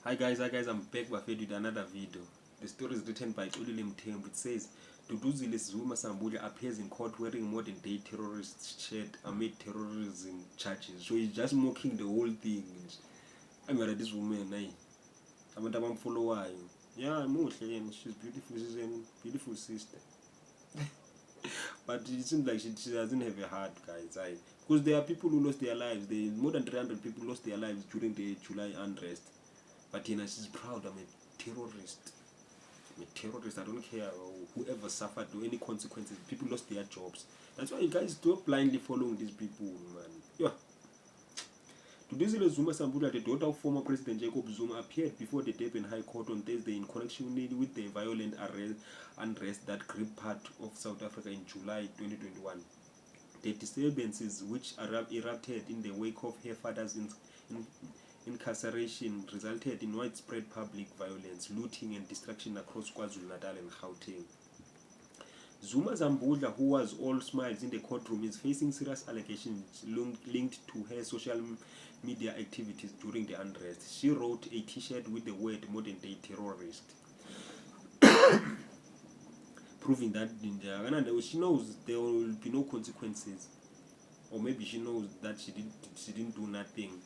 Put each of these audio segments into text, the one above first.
Hi guys, I'm back with another video. The story is written by Duduzile Zuma-Sambudla. It says, Duduzile Zuma-Sambudla appears in court wearing modern day terrorist shirt amid terrorism charges. So he's just mocking the whole thing. I'm this woman, I'm follower. Yeah, I'm she's beautiful, she's a beautiful sister. But it seems like she doesn't have a heart, guys. Because there are people who lost their lives. More than 300 people lost their lives during the July unrest. But she's proud. I'm a terrorist. I'm a terrorist. I don't care whoever suffered or any consequences. People lost their jobs. That's why you guys stop blindly following these people, man. Yeah. Duduzile Zuma-Sambudla, the daughter of former President Jacob Zuma, appeared before the Durban High Court on Thursday in connection with the violent unrest that gripped part of South Africa in July 2021. The disturbances, which erupted in the wake of her father's incarceration, resulted in widespread public violence, looting and destruction across KwaZulu-Natal and Gauteng. Zuma-Sambudla, who was all smiles in the courtroom, is facing serious allegations linked to her social media activities during the unrest. She wrote a t-shirt with the word "modern day terrorist," proving that she knows there will be no consequences, or maybe she knows that she didn't do nothing.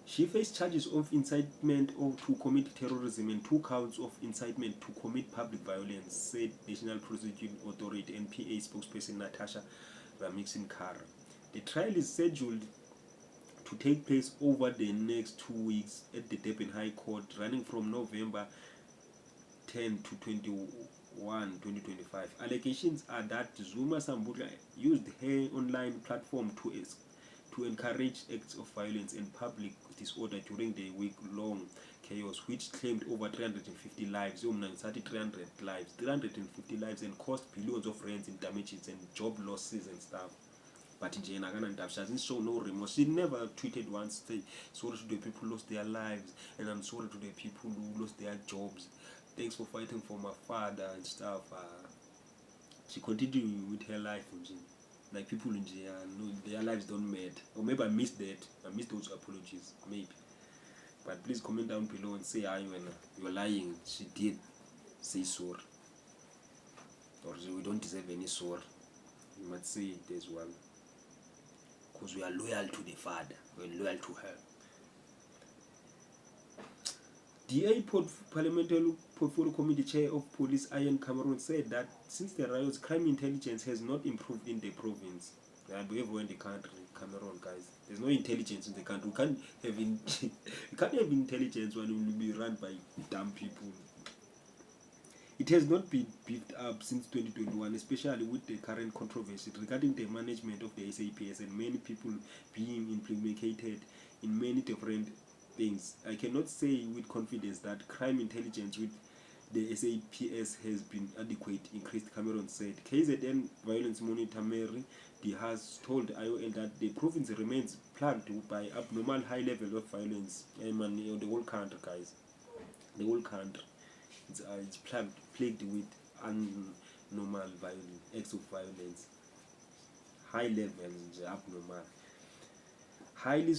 She faced charges of incitement to commit terrorism and 2 counts of incitement to commit public violence, said National Prosecuting Authority (NPA) spokesperson Natasha Ramixin-Kara. The trial is scheduled to take place over the next 2 weeks at the Durban High Court, running from November 10 to 21, 2025. Allegations are that Zuma-Sambudla used her online platform to encourage acts of violence and public disorder during the week-long chaos, which claimed over 350 lives, 350 lives, and cost billions of rands in damages and job losses and stuff. But she hasn't shown no remorse. She never tweeted once, say sorry to the people who lost their lives, and I'm sorry to the people who lost their jobs. Thanks for fighting for my father and stuff. She continued with her life. Like people in jail, no, their lives don't matter. Or maybe I missed that. I missed those apologies. Maybe. But please comment down below and say when you're lying. She did say sorry. Or we don't deserve any sorry. You might say it as well. Because we are loyal to the father. We're loyal to her. DA Parliamentary Portfolio Committee Chair of Police Ian Cameron said that since the riots, crime intelligence has not improved in the province. Everywhere in the country, Cameron, guys, there's no intelligence in the country. You can't have intelligence when you will be run by dumb people. It has not been beefed up since 2021, especially with the current controversy regarding the management of the SAPS and many people being implicated in many different things. I cannot say with confidence that crime intelligence with the SAPS has been adequate, increased, Cameron said. KZN Violence Monitor Mary D has told IOL that the province remains plagued by abnormal high level of violence. The whole country, guys. The whole country. It's plagued with abnormal acts of violence. High levels, abnormal. Highly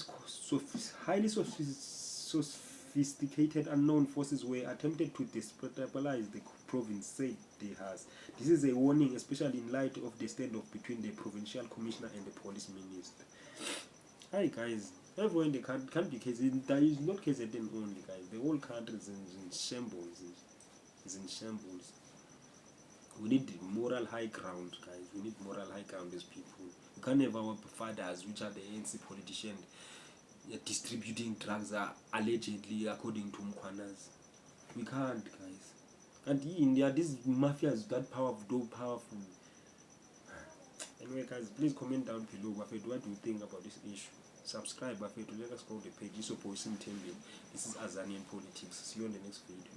sophisticated unknown forces were attempted to destabilize the province, said they has. This is a warning, especially in light of the standoff between the provincial commissioner and the police minister. Hi guys, everyone in the country can't be KZN. That is not KZN only, guys. The whole country is in shambles. Is in shambles. We need moral high ground, guys. We need moral high ground as people. We can't have our fathers, which are the ANC politicians, distributing drugs allegedly according to Mkwanas. We can't, guys. And in India, this mafia is that powerful. Anyway, guys, please comment down below what do you think about this issue. Subscribe to let us grow the page. This is Azanian politics. See you on the next video.